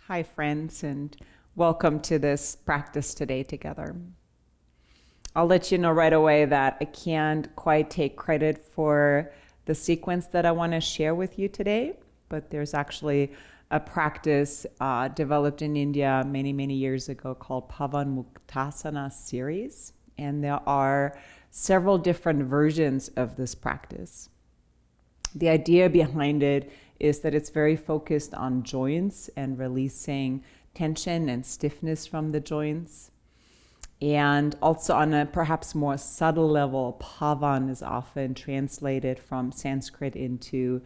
Hi, friends, and welcome to this practice today together. I'll let you know right away that I can't quite take credit for the sequence that I want to share with you today, but there's actually a practice developed in India many, many years ago called Pavan Muktasana series, and there are several different versions of this practice. The idea behind it is that it's very focused on joints and releasing tension and stiffness from the joints. And also on a perhaps more subtle level, pavan is often translated from Sanskrit into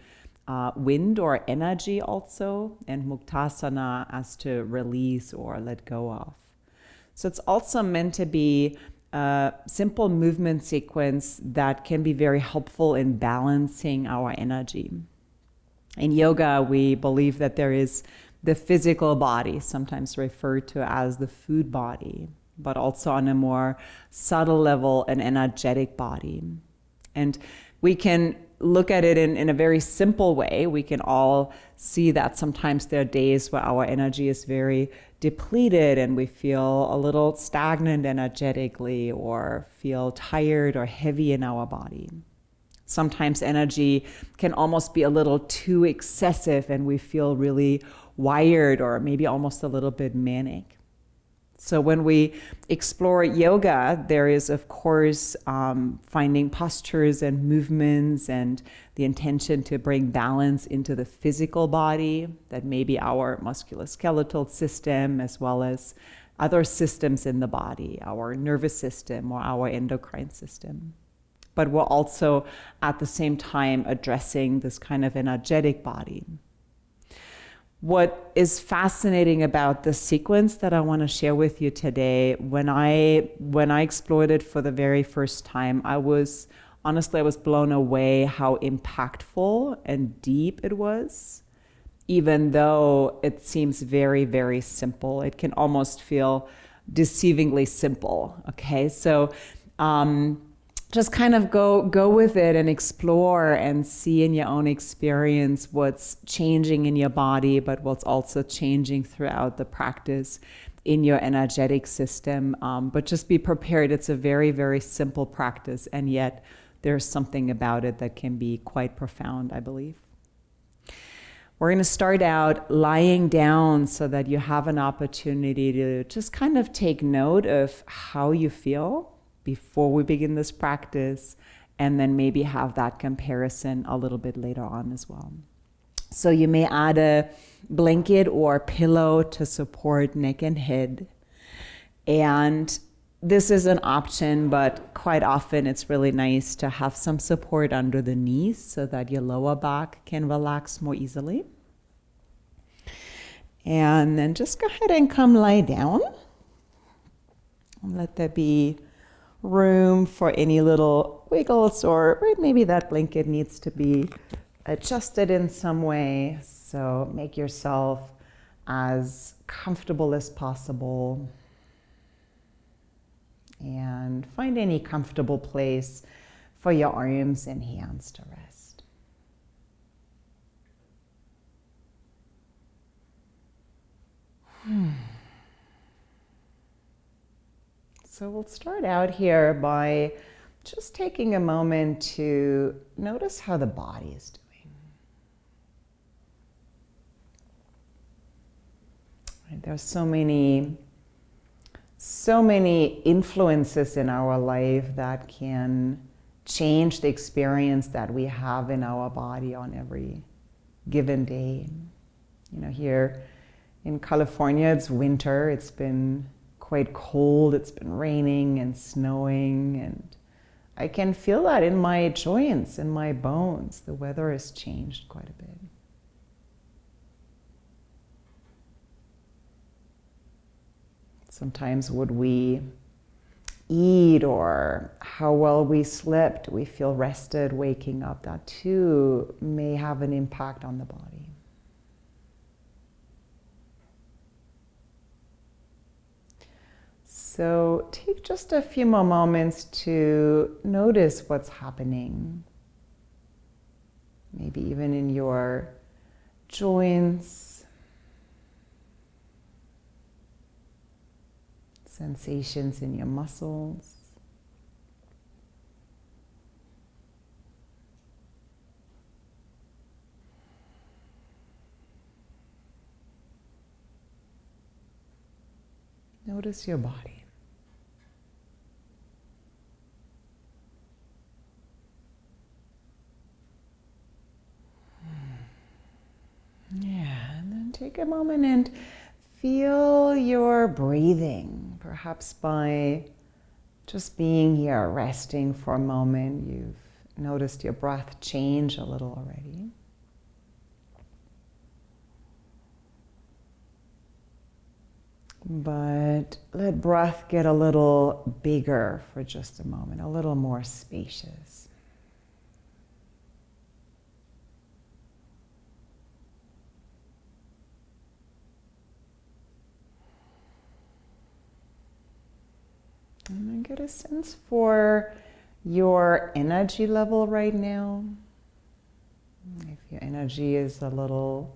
wind or energy also, and muktasana as to release or let go of. So it's also meant to be a simple movement sequence that can be very helpful in balancing our energy. In yoga, we believe that there is the physical body, sometimes referred to as the food body, but also on a more subtle level, an energetic body. And we can look at it in a very simple way. We can all see that sometimes there are days where our energy is very depleted and we feel a little stagnant energetically or feel tired or heavy in our body. Sometimes energy can almost be a little too excessive and we feel really wired or maybe almost a little bit manic. So when we explore yoga, there is, of course, finding postures and movements and the intention to bring balance into the physical body, that may be our musculoskeletal system as well as other systems in the body, our nervous system or our endocrine system. But we're also at the same time addressing this kind of energetic body. What is fascinating about the sequence that I want to share with you today, when I explored it for the very first time, I was blown away how impactful and deep it was, even though it seems very, very simple. It can almost feel deceivingly simple. Okay, so just kind of go with it and explore and see in your own experience what's changing in your body, but what's also changing throughout the practice in your energetic system. But just be prepared. It's a very, very simple practice, and yet there's something about it that can be quite profound, I believe. We're going to start out lying down so that you have an opportunity to just kind of take note of how you feel before we begin this practice, and then maybe have that comparison a little bit later on as well. So you may add a blanket or pillow to support neck and head. And this is an option, but quite often it's really nice to have some support under the knees so that your lower back can relax more easily. And then just go ahead and come lie down. And let there be room for any little wiggles, or maybe that blanket needs to be adjusted in some way. So make yourself as comfortable as possible and find any comfortable place for your arms and hands to rest. So we'll start out here by just taking a moment to notice how the body is doing. Right, there's so many influences in our life that can change the experience that we have in our body on every given day. You know, here in California, it's winter. It's been quite cold. It's been raining and snowing, and I can feel that in my joints, in my bones. The weather has changed quite a bit. Sometimes what we eat or how well we slept, we feel rested waking up. That too may have an impact on the body. So take just a few more moments to notice what's happening. Maybe even in your joints, sensations in your muscles. Notice your body. Yeah, and then take a moment and feel your breathing, perhaps by just being here, resting for a moment. You've noticed your breath change a little already. But let breath get a little bigger for just a moment, a little more spacious. And then get a sense for your energy level right now. If your energy is a little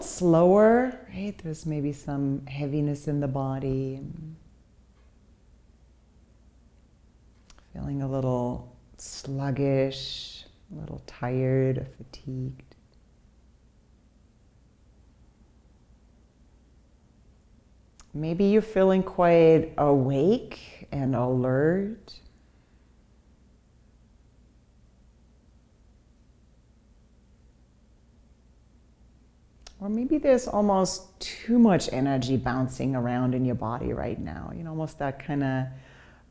slower, right? There's maybe some heaviness in the body. Feeling a little sluggish, a little tired or fatigued. Maybe you're feeling quite awake and alert. Or maybe there's almost too much energy bouncing around in your body right now. You know, almost that kind of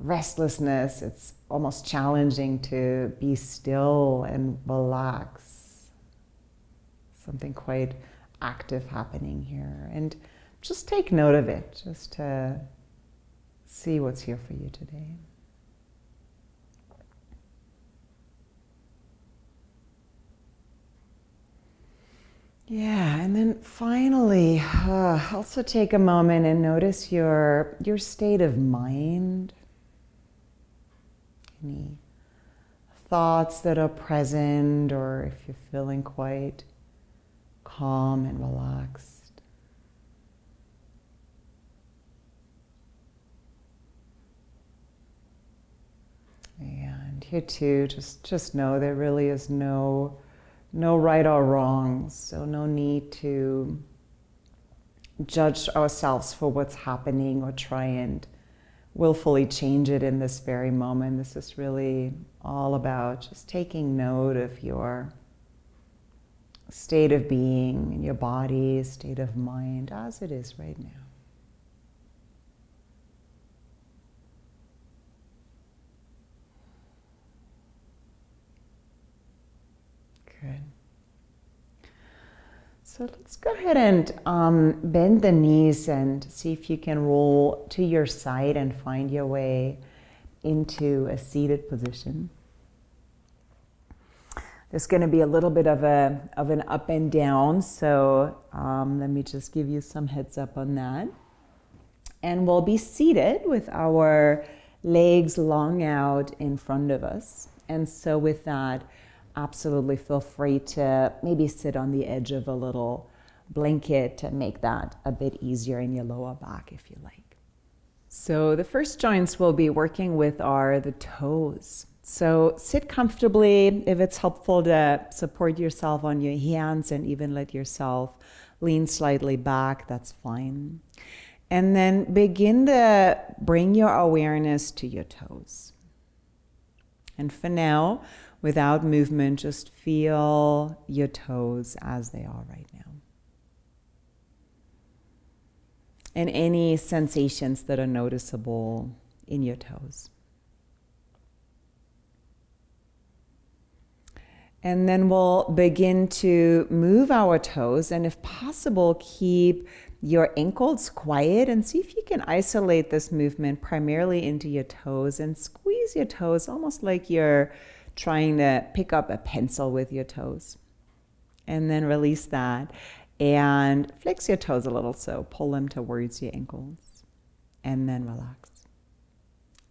restlessness. It's almost challenging to be still and relax. Something quite active happening here. And just take note of it, just to see what's here for you today. Yeah, and then finally, also take a moment and notice your state of mind. Any thoughts that are present, or if you're feeling quite calm and relaxed. And here too, just know there really is no right or wrong, so no need to judge ourselves for what's happening or try and willfully change it in this very moment. This is really all about just taking note of your state of being, your body, state of mind as it is right now. Good. So let's go ahead and bend the knees and see if you can roll to your side and find your way into a seated position. There's going to be a little bit of an up and down, so let me just give you some heads up on that. And we'll be seated with our legs long out in front of us. And so with that, absolutely feel free to maybe sit on the edge of a little blanket to make that a bit easier in your lower back if you like. So the first joints we'll be working with are the toes. So sit comfortably. If it's helpful to support yourself on your hands and even let yourself lean slightly back, that's fine. And then begin to bring your awareness to your toes. And for now, without movement, just feel your toes as they are right now. And any sensations that are noticeable in your toes. And then we'll begin to move our toes, and if possible, keep your ankles quiet and see if you can isolate this movement primarily into your toes and squeeze your toes almost like you're trying to pick up a pencil with your toes. And then release that and flex your toes a little, so pull them towards your ankles and then relax.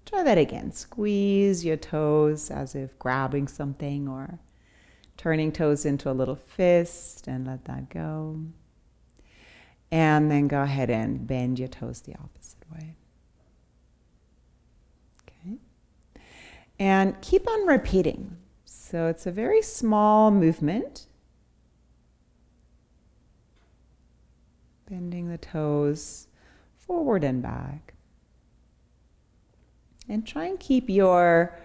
Try that again. Squeeze your toes as if grabbing something or turning toes into a little fist and let that go. And then go ahead and bend your toes the opposite way. And keep on repeating. So it's a very small movement. Bending the toes forward and back. And try and keep your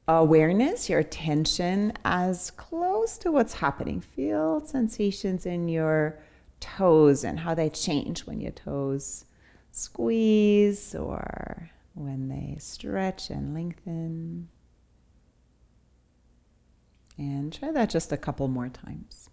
awareness, your attention as close to what's happening. Feel sensations in your toes and how they change when your toes squeeze or when they stretch and lengthen. And try that just a couple more times.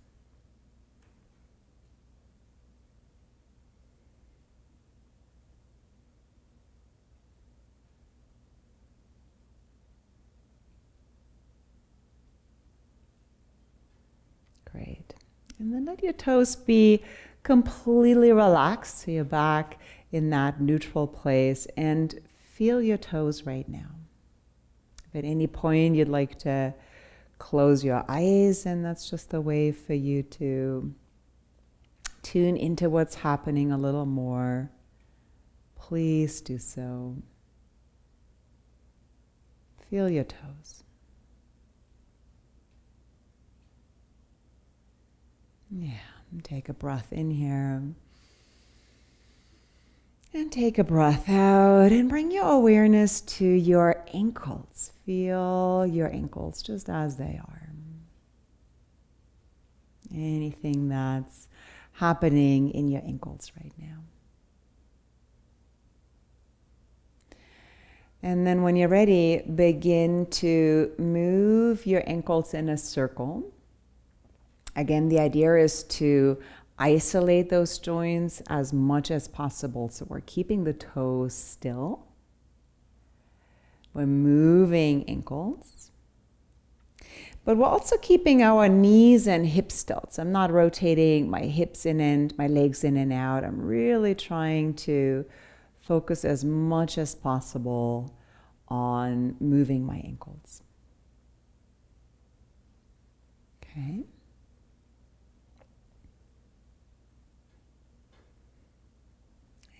Great. And then let your toes be completely relaxed. So you're back in that neutral place and feel your toes right now. If at any point you'd like to close your eyes, and that's just a way for you to tune into what's happening a little more, please do so. Feel your toes. Yeah, and take a breath in here. And take a breath out and bring your awareness to your ankles. Feel your ankles just as they are. Anything that's happening in your ankles right now. And then when you're ready, begin to move your ankles in a circle. Again, the idea is to isolate those joints as much as possible. So we're keeping the toes still. We're moving ankles. But we're also keeping our knees and hips still. So I'm not rotating my hips in and my legs in and out. I'm really trying to focus as much as possible on moving my ankles. Okay.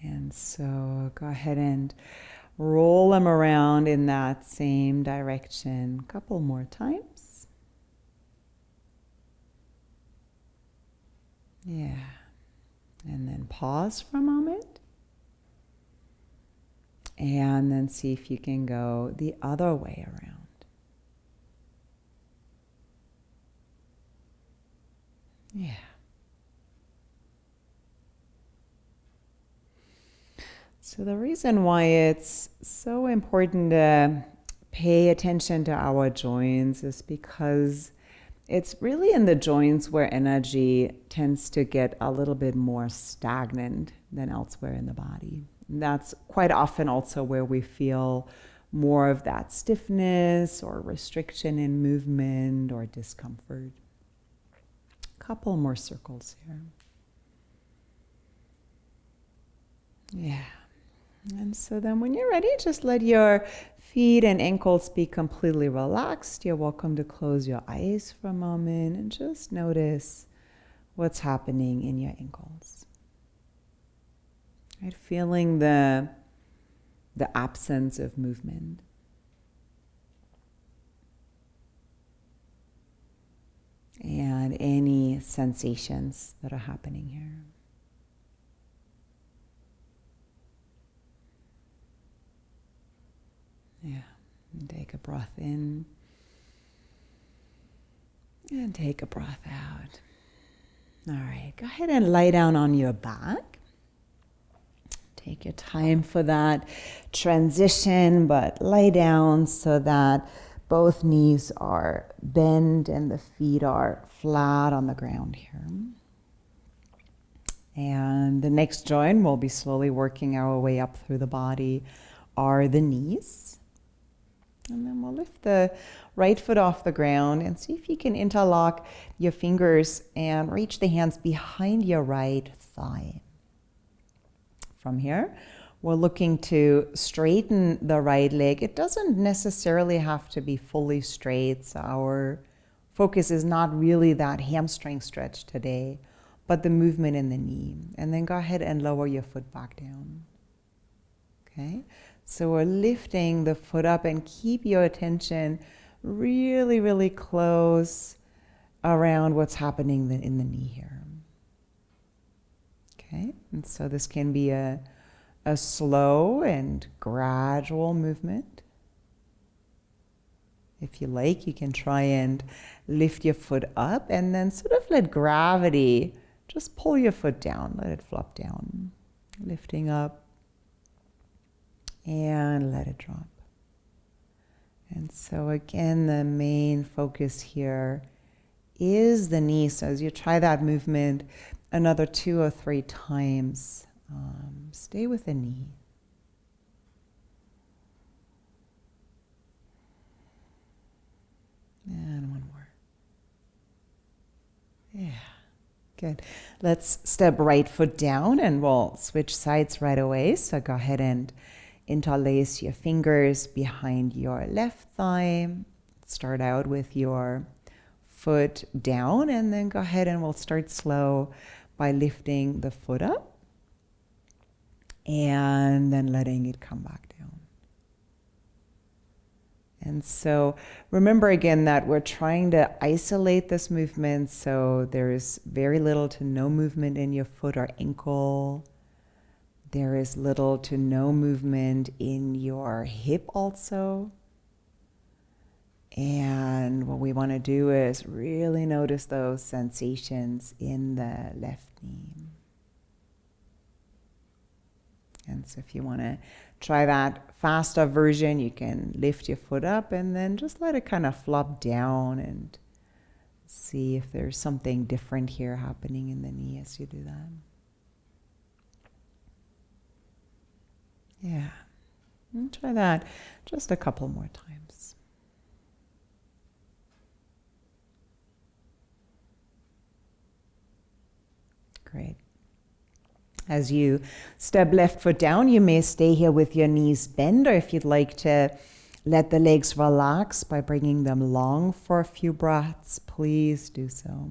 And so go ahead and roll them around in that same direction a couple more times. Yeah. And then pause for a moment. And then see if you can go the other way around. Yeah. So the reason why it's so important to pay attention to our joints is because it's really in the joints where energy tends to get a little bit more stagnant than elsewhere in the body. And that's quite often also where we feel more of that stiffness or restriction in movement or discomfort. A couple more circles here. Yeah. And so then when you're ready, just let your feet and ankles be completely relaxed. You're welcome to close your eyes for a moment and just notice what's happening in your ankles. Right? Feeling the absence of movement. And any sensations that are happening here. Yeah, and take a breath in and take a breath out. All right, go ahead and lie down on your back. Take your time for that transition, but lie down so that both knees are bent and the feet are flat on the ground here. And the next joint, we'll be slowly working our way up through the body, are the knees. And then we'll lift the right foot off the ground and see if you can interlock your fingers and reach the hands behind your right thigh. From here, we're looking to straighten the right leg. It doesn't necessarily have to be fully straight. So our focus is not really that hamstring stretch today, but the movement in the knee. And then go ahead and lower your foot back down. Okay? So we're lifting the foot up, and keep your attention really, really close around what's happening in the knee here. Okay, and so this can be a slow and gradual movement. If you like, you can try and lift your foot up and then sort of let gravity just pull your foot down, let it flop down. Lifting up and let it drop. And so again, the main focus here is the knee. So as you try that movement another 2 or 3 times, stay with the knee. And one more. Yeah, good. Let's step right foot down and we'll switch sides right away. So go ahead and interlace your fingers behind your left thigh. Start out with your foot down, and then go ahead and we'll start slow by lifting the foot up and then letting it come back down. And so remember again that we're trying to isolate this movement, so there is very little to no movement in your foot or ankle. There is little to no movement in your hip also. And what we want to do is really notice those sensations in the left knee. And so if you want to try that faster version, you can lift your foot up and then just let it kind of flop down and see if there's something different here happening in the knee as you do that. Yeah, and try that just a couple more times. Great. As you step left foot down, you may stay here with your knees bent, or if you'd like to let the legs relax by bringing them long for a few breaths, please do so.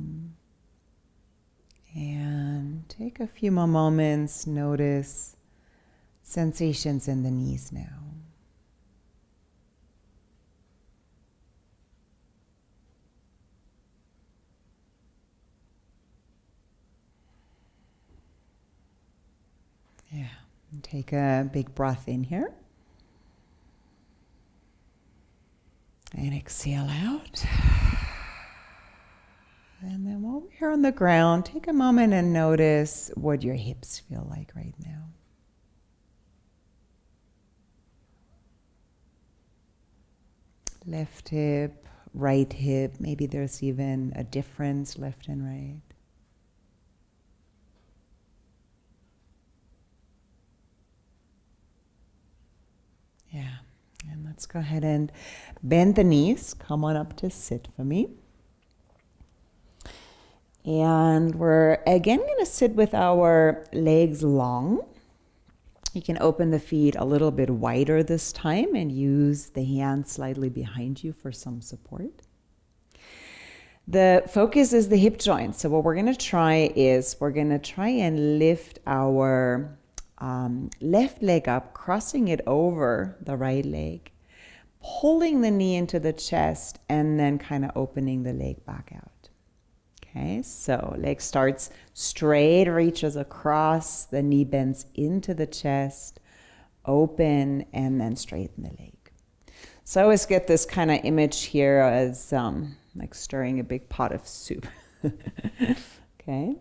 And take a few more moments, notice sensations in the knees now. Yeah, and take a big breath in here. And exhale out. And then while we're here on the ground, take a moment and notice what your hips feel like right now. Left hip, right hip, maybe there's even a difference left and right. Yeah, and let's go ahead and bend the knees. Come on up to sit for me. And we're again going to sit with our legs long. You can open the feet a little bit wider this time and use the hands slightly behind you for some support. The focus is the hip joint. So what we're going to try is we're going to try and lift our left leg up, crossing it over the right leg, pulling the knee into the chest, and then kind of opening the leg back out. Okay, so leg starts straight, reaches across, the knee bends into the chest, open, and then straighten the leg. So I always get this kind of image here as like stirring a big pot of soup. Okay.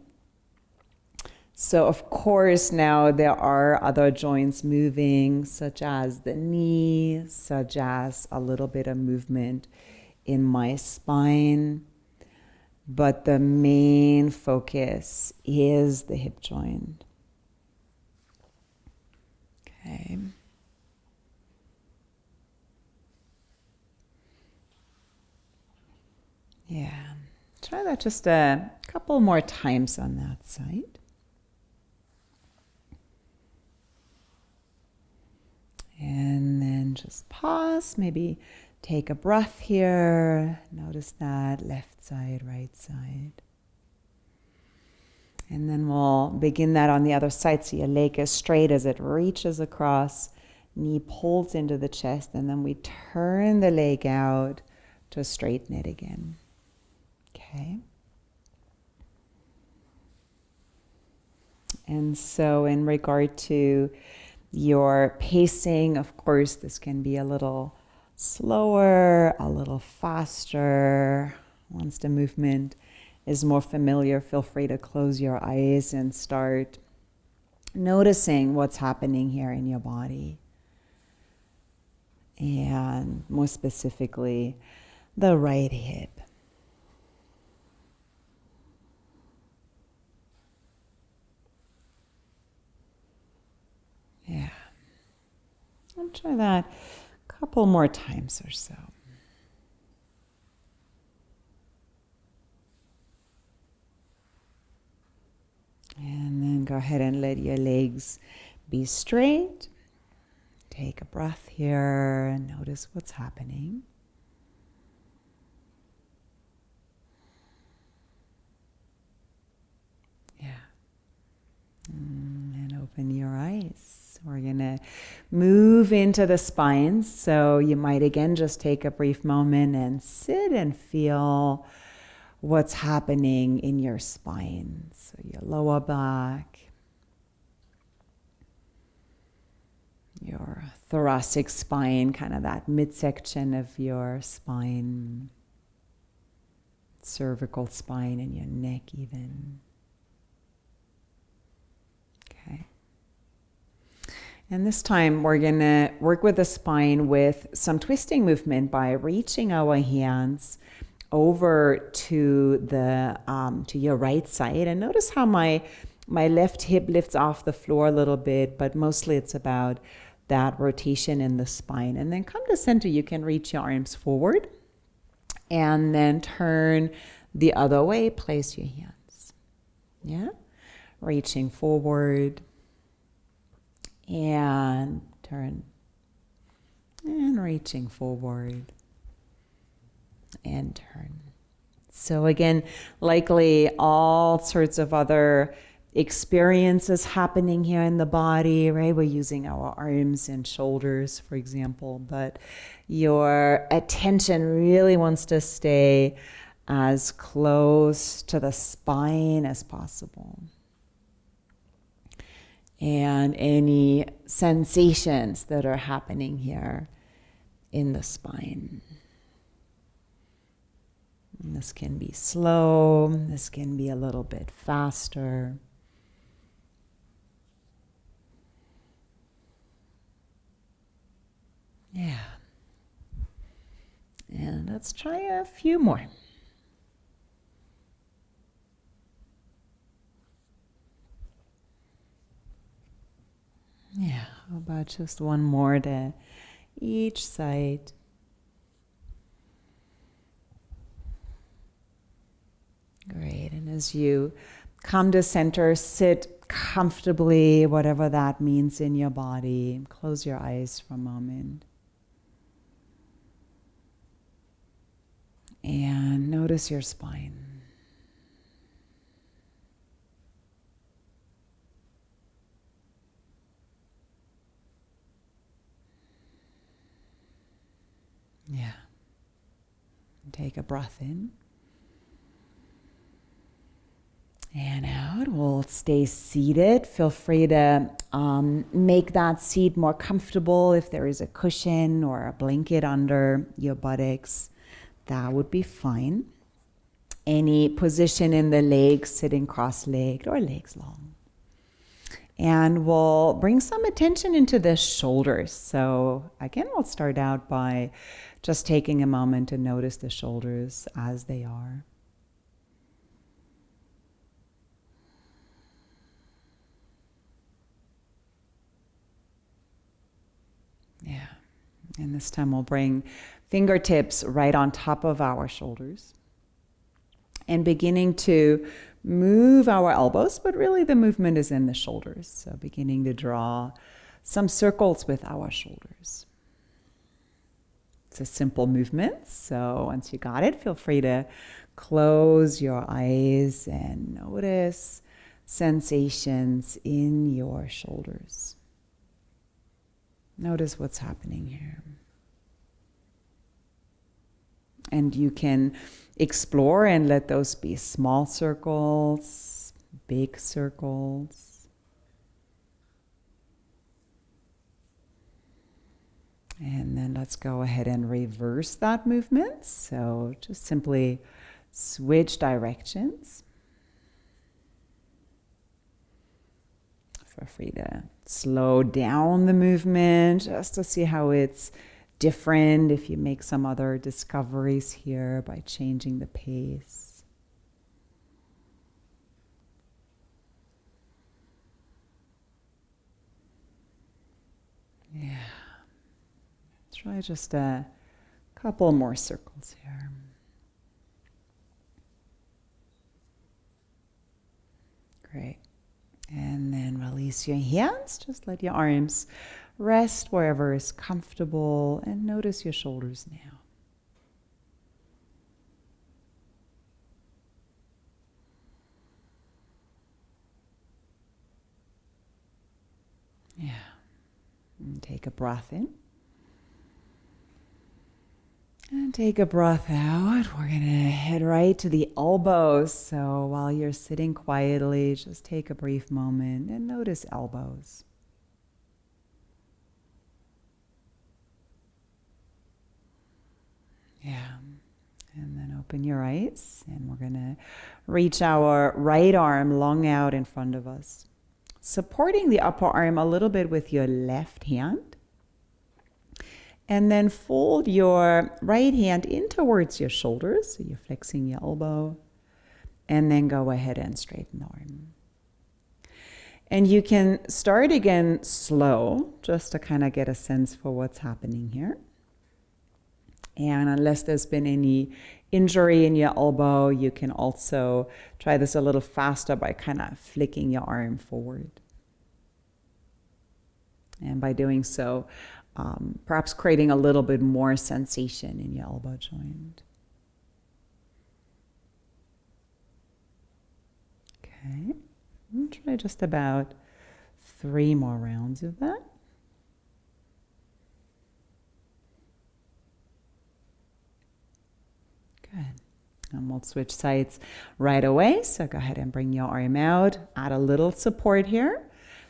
So of course now there are other joints moving, such as the knee, such as a little bit of movement in my spine. But the main focus is the hip joint. Okay. Yeah. Try that just a couple more times on that side. And then just pause, maybe take a breath here. Notice that left side, right side. And then we'll begin that on the other side. So your leg is straight as it reaches across. Knee pulls into the chest, and then we turn the leg out to straighten it again. Okay. And so in regard to your pacing, of course, this can be a little slower, a little faster. Once the movement is more familiar, feel free to close your eyes and start noticing what's happening here in your body. And more specifically, the right hip. Yeah. I'll try that a couple more times or so. And then go ahead and let your legs be straight. Take a breath here and notice what's happening. Yeah. And open your eyes. We're going to move into the spine. So you might again just take a brief moment and sit and feel what's happening in your spine. So your lower back, your thoracic spine, kind of that midsection of your spine, cervical spine, and your neck even. Okay. And this time we're going to work with the spine with some twisting movement by reaching our hands over to the to your right side, and notice how my left hip lifts off the floor a little bit, but mostly it's about that rotation in the spine. And then come to center. You can reach your arms forward, and then turn the other way. Place your hands. Yeah, reaching forward, and turn, and reaching forward. And turn. So again, likely all sorts of other experiences happening here in the body, right? We're using our arms and shoulders, for example, but your attention really wants to stay as close to the spine as possible. And any sensations that are happening here in the spine. And this can be slow, this can be a little bit faster. Yeah. And let's try a few more. Yeah, how about just one more to each side? Great, and as you come to center, sit comfortably, whatever that means in your body. Close your eyes for a moment. And notice your spine. Yeah. Take a breath in. And out. We'll stay seated. Feel free to make that seat more comfortable. If there is a cushion or a blanket under your buttocks, that would be fine. Any position in the legs, sitting cross-legged or legs long. And we'll bring some attention into the shoulders. So again, we'll start out by just taking a moment to notice the shoulders as they are. Yeah, and this time we'll bring fingertips right on top of our shoulders and beginning to move our elbows, but really the movement is in the shoulders. So beginning to draw some circles with our shoulders. It's a simple movement, so once you got it, feel free to close your eyes and notice sensations in your shoulders. Notice what's happening here. And you can explore and let those be small circles, big circles. And then let's go ahead and reverse that movement. So just simply switch directions. Feel free to slow down the movement just to see how it's different, if you make some other discoveries here by changing the pace. Yeah. Try just a couple more circles here. Great. And then release your hands. Just let your arms rest wherever is comfortable and notice your shoulders now. Yeah. And take a breath in. And take a breath out. We're going to head right to the elbows. So while you're sitting quietly, just take a brief moment and notice elbows. Yeah. And then open your eyes. And we're going to reach our right arm long out in front of us, supporting the upper arm a little bit with your left hand. And then fold your right hand in towards your shoulders. So you're flexing your elbow. And then go ahead and straighten the arm. And you can start again slow, just to kind of get a sense for what's happening here. And unless there's been any injury in your elbow, you can also try this a little faster by kind of flicking your arm forward. And by doing so, perhaps creating a little bit more sensation in your elbow joint. Okay, and try just about 3 more rounds of that. Good. And we'll switch sides right away. So go ahead and bring your arm out, add a little support here.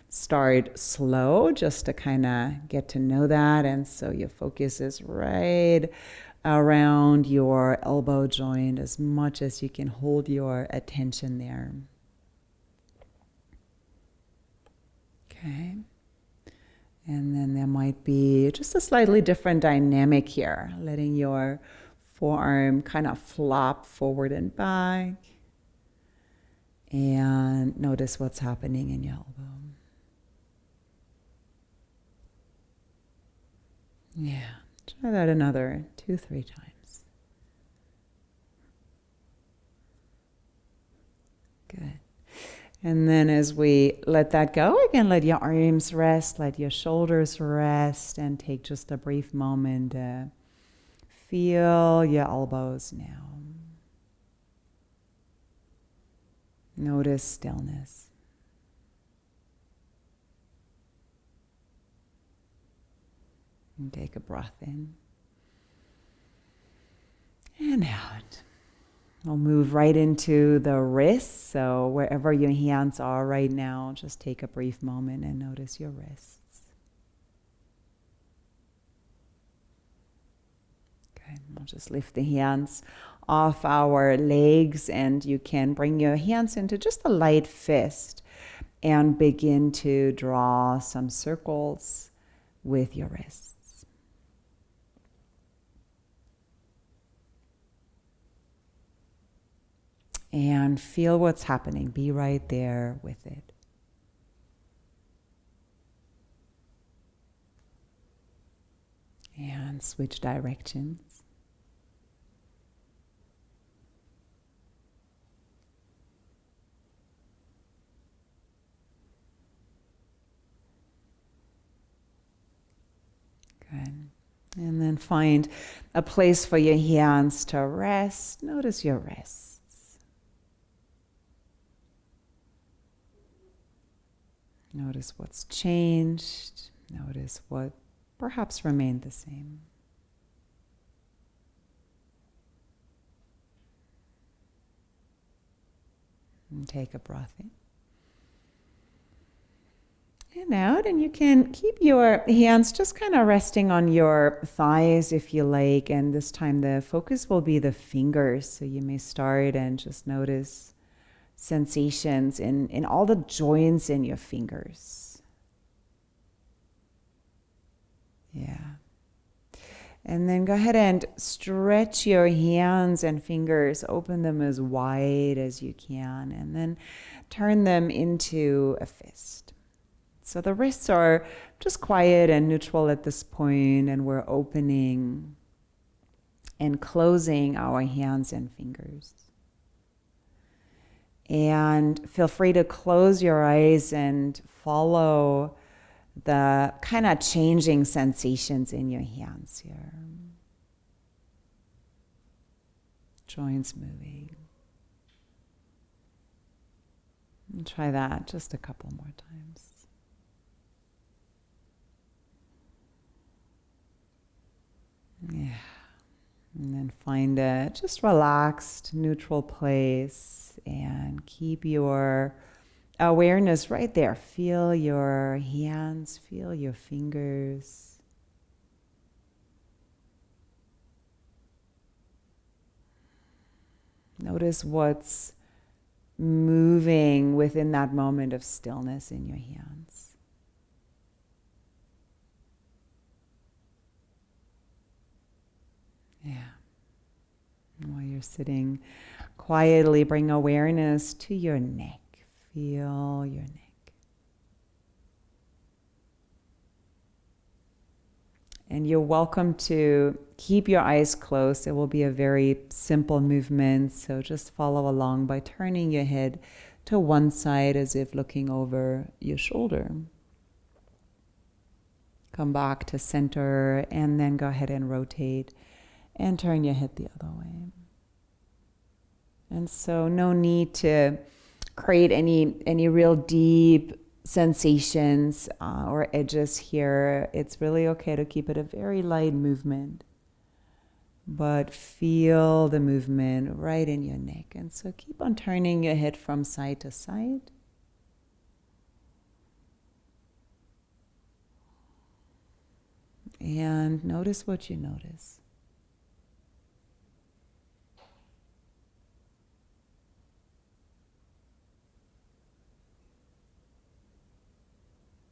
Start slow just to kind of get to know that. And so your focus is right around your elbow joint as much as you can hold your attention there. Okay. And then there might be just a slightly different dynamic here, letting your forearm kind of flop forward and back. And notice what's happening in your elbow. Yeah, try that another 2-3 times. Good. And then as we let that go, again, let your arms rest, let your shoulders rest, and take just a brief moment to feel your elbows now. Notice stillness. And take a breath in and out. We'll move right into the wrists. So wherever your hands are right now, just take a brief moment and notice your wrists. Okay, we'll just lift the hands off our legs, and you can bring your hands into just a light fist and begin to draw some circles with your wrists. And feel what's happening. Be right there with it. And switch directions. Good. And then find a place for your hands to rest. Notice your wrists. Notice what's changed. Notice what perhaps remain the same. And take a breath in and out, and you can keep your hands just kind of resting on your thighs if you like, and this time the focus will be the fingers, so you may start and just notice sensations in all the joints in your fingers. Yeah. And then go ahead and stretch your hands and fingers, open them as wide as you can, and then turn them into a fist. So the wrists are just quiet and neutral at this point, and we're opening and closing our hands and fingers. And feel free to close your eyes and follow the kind of changing sensations in your hands here. Joints moving. And try that just a couple more times. Yeah. And then find a just relaxed, neutral place and keep your awareness right there. Feel your hands, feel your fingers. Notice what's moving within that moment of stillness in your hands. Yeah. And while you're sitting quietly, bring awareness to your neck. Feel your neck. And you're welcome to keep your eyes closed. It will be a very simple movement, so just follow along by turning your head to one side as if looking over your shoulder. Come back to center and then go ahead and rotate and turn your head the other way. And so no need to create any real deep sensations or edges here. It's really okay to keep it a very light movement, but feel the movement right in your neck. And so keep on turning your head from side to side. And notice what you notice.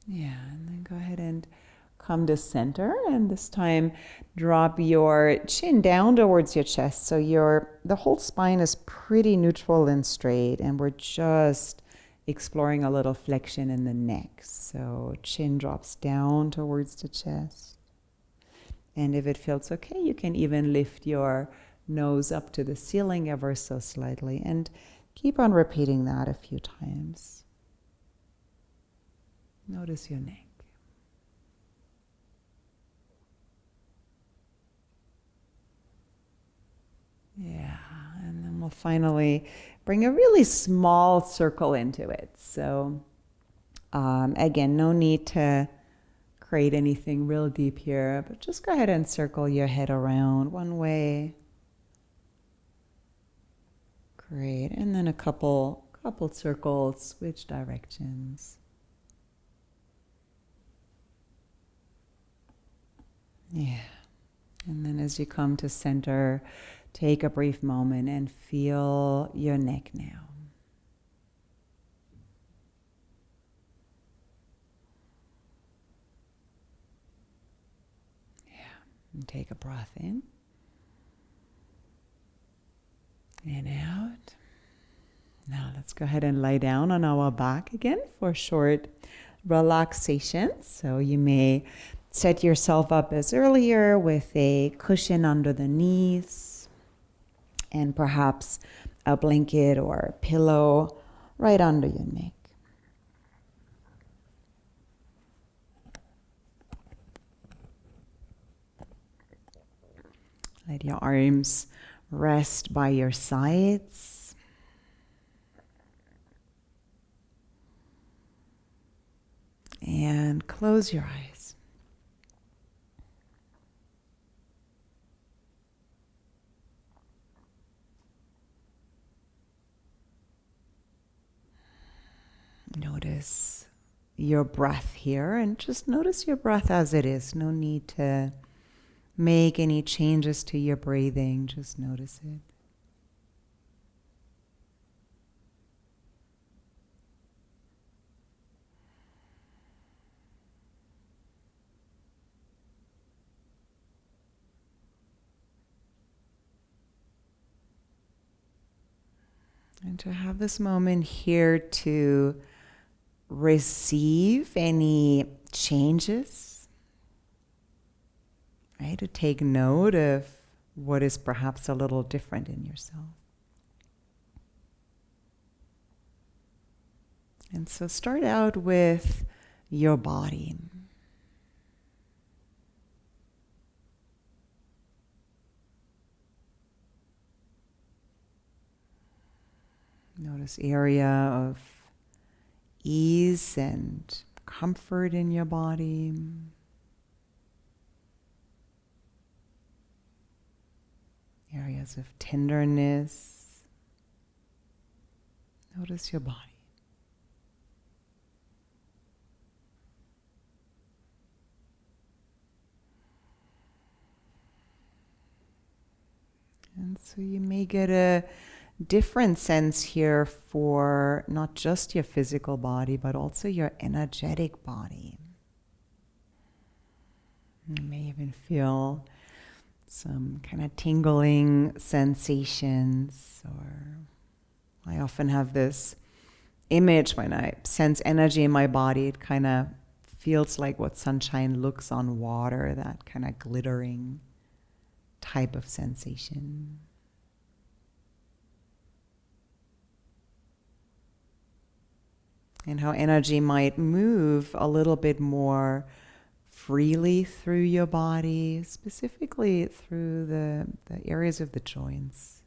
Yeah, and then go ahead and come to center, and this time drop your chin down towards your chest, so the whole spine is pretty neutral and straight, and we're just exploring a little flexion in the neck. So chin drops down towards the chest, and if it feels okay, you can even lift your nose up to the ceiling ever so slightly, and keep on repeating that a few times. Notice your neck. Yeah, and then we'll finally bring a really small circle into it. So again, no need to create anything real deep here, but just go ahead and circle your head around one way. Great, and then a couple circles, switch directions. Yeah. And then as you come to center, take a brief moment and feel your neck now. Yeah. And take a breath in and out. Now let's go ahead and lie down on our back again for short relaxation. So you may set yourself up as earlier with a cushion under the knees and perhaps a blanket or a pillow right under your neck. Let your arms rest by your sides. And close your eyes. your breath here, and just notice your breath as it is. No need to make any changes to your breathing, just notice it. And to have this moment here to receive any changes, right? To take note of what is perhaps a little different in yourself. And so start out with your body. Notice area of ease and comfort in your body. Areas of tenderness. Notice your body. And so you may get a different sense here for not just your physical body, but also your energetic body. You may even feel some kind of tingling sensations, or I often have this image when I sense energy in my body. It kind of feels like what sunshine looks on water, that kind of glittering type of sensation. And how energy might move a little bit more freely through your body, specifically through the areas of the joints.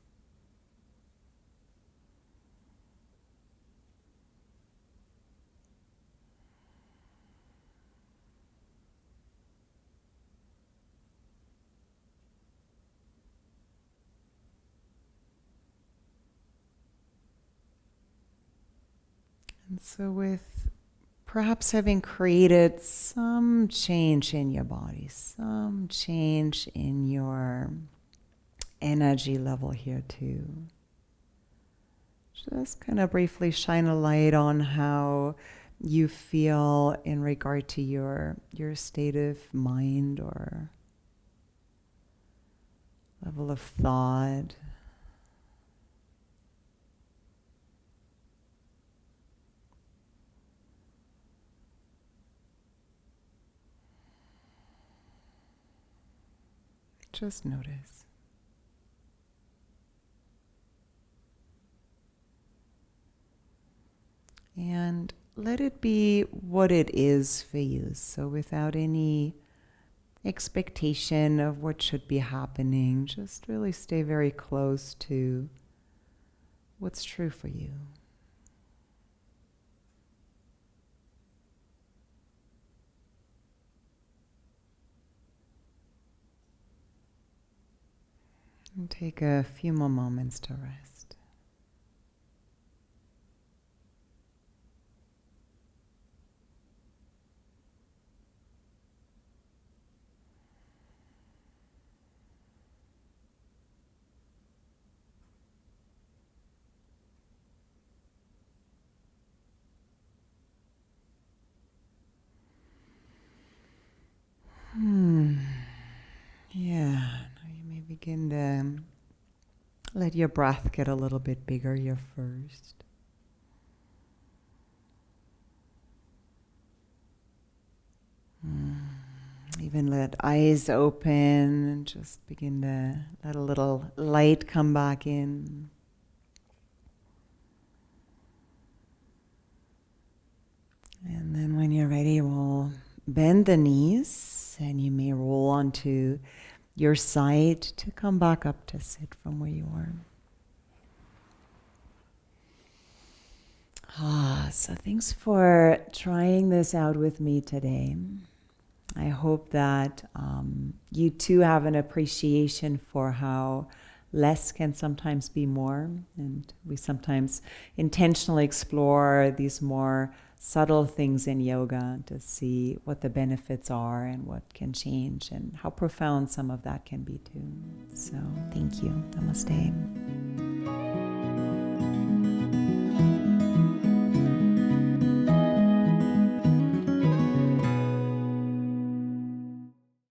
And so with perhaps having created some change in your body, some change in your energy level here too, just kind of briefly shine a light on how you feel in regard to your state of mind or level of thought. Just notice. And let it be what it is for you. So without any expectation of what should be happening, just really stay very close to what's true for you. And take a few more moments to rest. Yeah, now you may begin to let your breath get a little bit bigger here first. Even let eyes open and just begin to let a little light come back in. And then when you're ready, we'll bend the knees and you may roll onto your side to come back up to sit from where you are. So thanks for trying this out with me today. I hope that you too have an appreciation for how less can sometimes be more. And we sometimes intentionally explore these more subtle things in yoga to see what the benefits are and what can change and how profound some of that can be too. So thank you. Namaste.